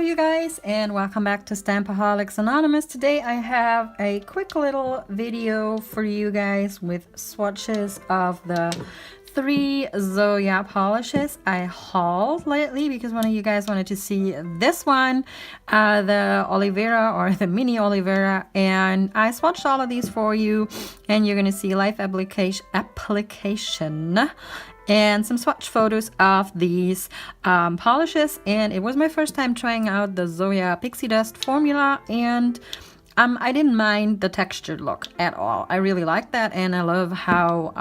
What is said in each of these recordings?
you guys, and welcome back to Stampaholics Anonymous. Today I have a quick little video for you guys with swatches of the 3 Zoya polishes I hauled lately because one of you guys wanted to see this one, the Olivera or the mini Olivera, and I swatched all of these for you, and you're gonna see live application and some swatch photos of these polishes. And it was my first time trying out the Zoya Pixie Dust formula, and I didn't mind the textured look at all. I really like that, and I love how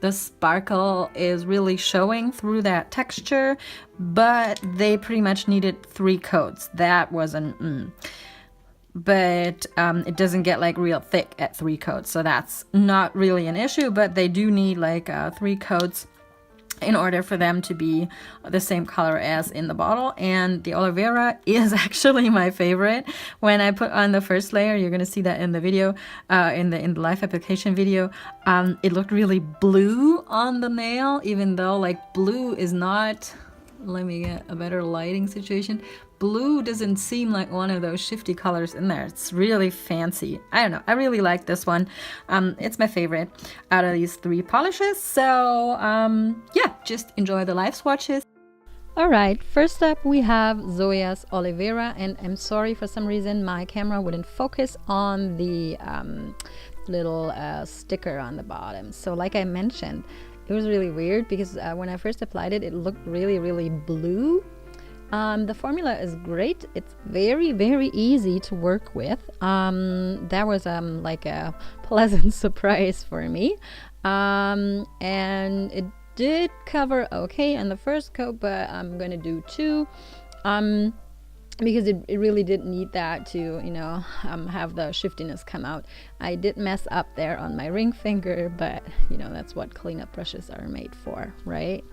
the sparkle is really showing through that texture, but they pretty much needed 3 coats. That wasn't but it doesn't get like real thick at 3 coats, so that's not really an issue, but they do need like 3 coats in order for them to be the same color as in the bottle. And the Olivera is actually my favorite. When I put on the first layer, you're gonna see that in the video, in the live application video, it looked really blue on the nail, even though like blue is not, let me get a better lighting situation. Blue doesn't seem like one of those shifty colors in there. It's really fancy. I don't know. I really like this one. It's my favorite out of these 3 polishes. So yeah, just enjoy the live swatches. Alright, first up we have Zoya's Olivera, and I'm sorry, for some reason my camera wouldn't focus on the little sticker on the bottom. So like I mentioned, it was really weird because when I first applied it, it looked really blue. The formula is great. It's very easy to work with. That was like a pleasant surprise for me. And it did cover okay in the first coat, but I'm gonna do 2 because it really did need that to, you know, have the shiftiness come out. I did mess up there on my ring finger, but you know, that's what cleanup brushes are made for, right?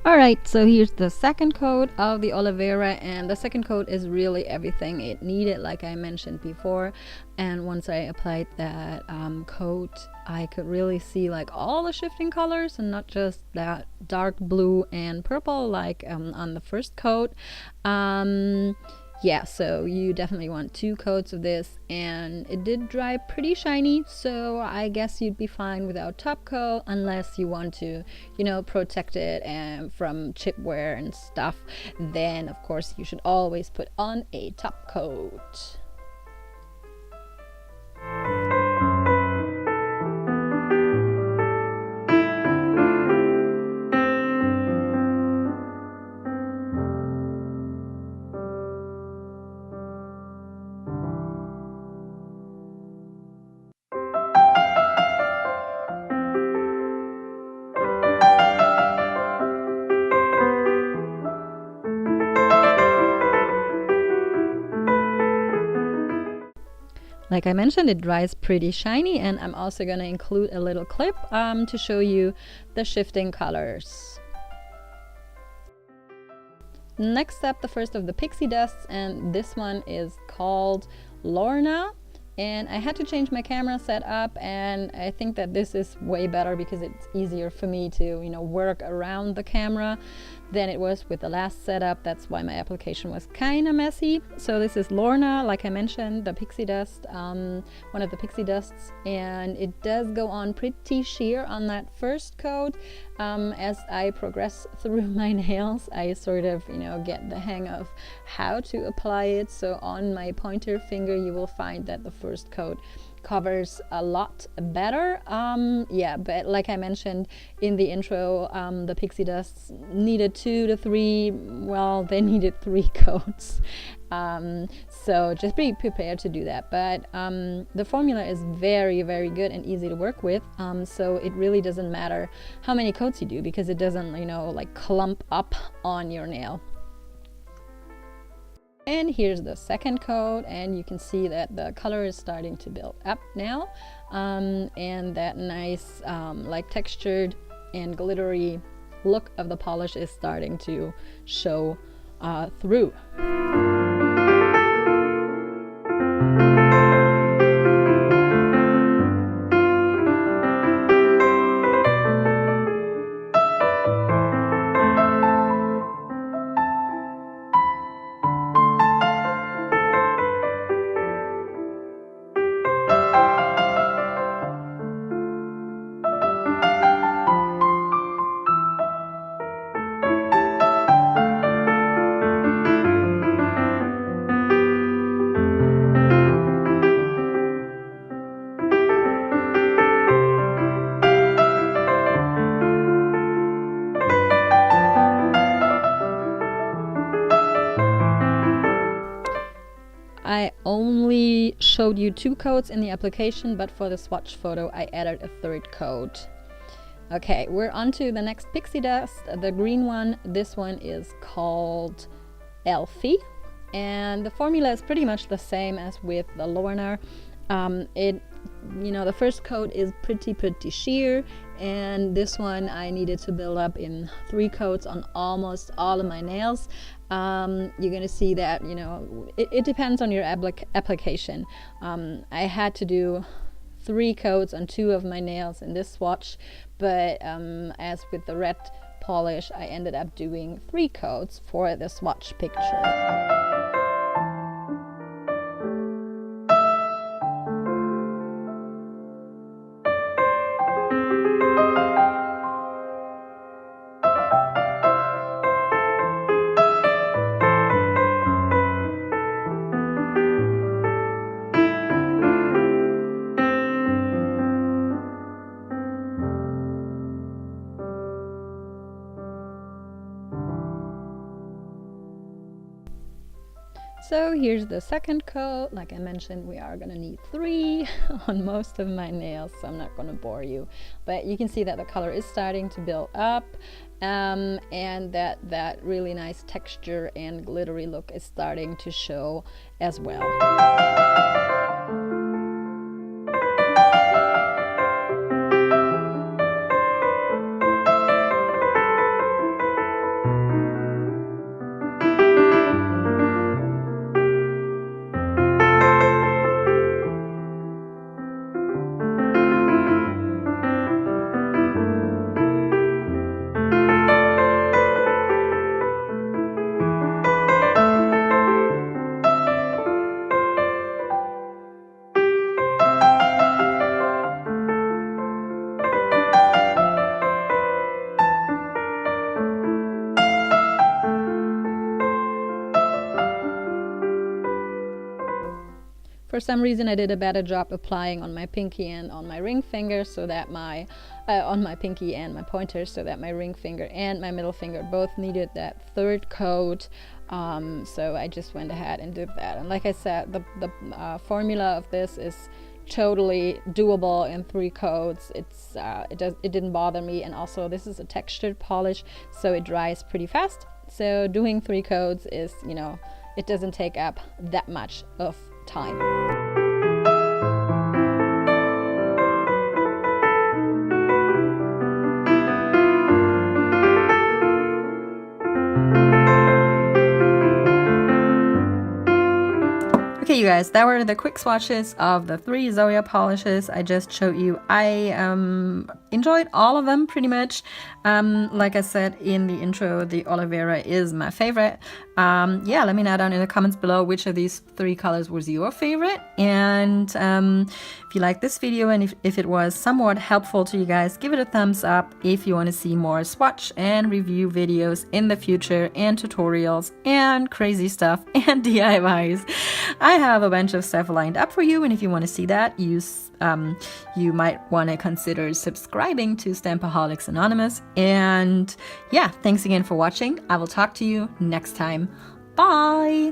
Alright, so here's the second coat of the Olivera, and the second coat is really everything it needed, like I mentioned before. And once I applied that coat, I could really see like all the shifting colors and not just that dark blue and purple like on the first coat. Yeah, so you definitely want 2 coats of this, and it did dry pretty shiny, so I guess you'd be fine without top coat unless you want to, you know, protect it from chip wear and stuff. Then of course you should always put on a top coat. Like I mentioned, it dries pretty shiny, and I'm also going to include a little clip to show you the shifting colors. Next up, the first of the pixie dusts, and this one is called Lorna. And I had to change my camera setup, and I think that this is way better because it's easier for me to, you know, work around the camera than it was with the last setup. That's why my application was kind of messy. So this is Lorna, like I mentioned, the pixie dust, one of the pixie dusts, and it does go on pretty sheer on that first coat. As I progress through my nails, I sort of, you know, get the hang of how to apply it. So on my pointer finger, you will find that the first coat covers a lot better. Yeah, but like I mentioned in the intro, the pixie dusts needed 2 to 3, well, they needed 3 coats. So just be prepared to do that. But the formula is very, very good and easy to work with. So it really doesn't matter how many coats you do, because it doesn't, you know, like clump up on your nail. And here's the second coat, and you can see that the color is starting to build up now, and that nice like textured and glittery look of the polish is starting to show through. I only showed you 2 coats in the application, but for the swatch photo I added a 3rd coat. Okay, we're on to the next pixie dust, the green one. This one is called Elphie, and the formula is pretty much the same as with the Lorna. You know, the first coat is pretty sheer, and this one I needed to build up in 3 coats on almost all of my nails. You're gonna see that, you know, it depends on your application. I had to do 3 coats on 2 of my nails in this swatch, but as with the red polish I ended up doing 3 coats for the swatch picture. So here's the second coat. Like I mentioned, we are gonna need 3 on most of my nails, so I'm not gonna bore you. But you can see that the color is starting to build up, and that really nice texture and glittery look is starting to show as well. For some reason I did a better job applying on my pinky and on my ring finger, so that my on my pinky and my pointer, so that my ring finger and my middle finger both needed that 3rd coat. So I just went ahead and did that, and like I said, the formula of this is totally doable in 3 coats. It didn't bother me, and also this is a textured polish, so it dries pretty fast. So doing 3 coats is, you know, it doesn't take up that much of time. Okay, you guys, that were the quick swatches of the 3 Zoya polishes I just showed you. I enjoyed all of them pretty much. Like I said in the intro, the Olivera is my favorite. Yeah, let me know down in the comments below which of these 3 colors was your favorite. And if you like this video and if it was somewhat helpful to you guys, give it a thumbs up. If you want to see more swatch and review videos in the future, and tutorials and crazy stuff and DIYs, I have a bunch of stuff lined up for you, and if you want to see that, use you might want to consider subscribing to Stampaholics Anonymous. And yeah, thanks again for watching. I will talk to you next time. Bye!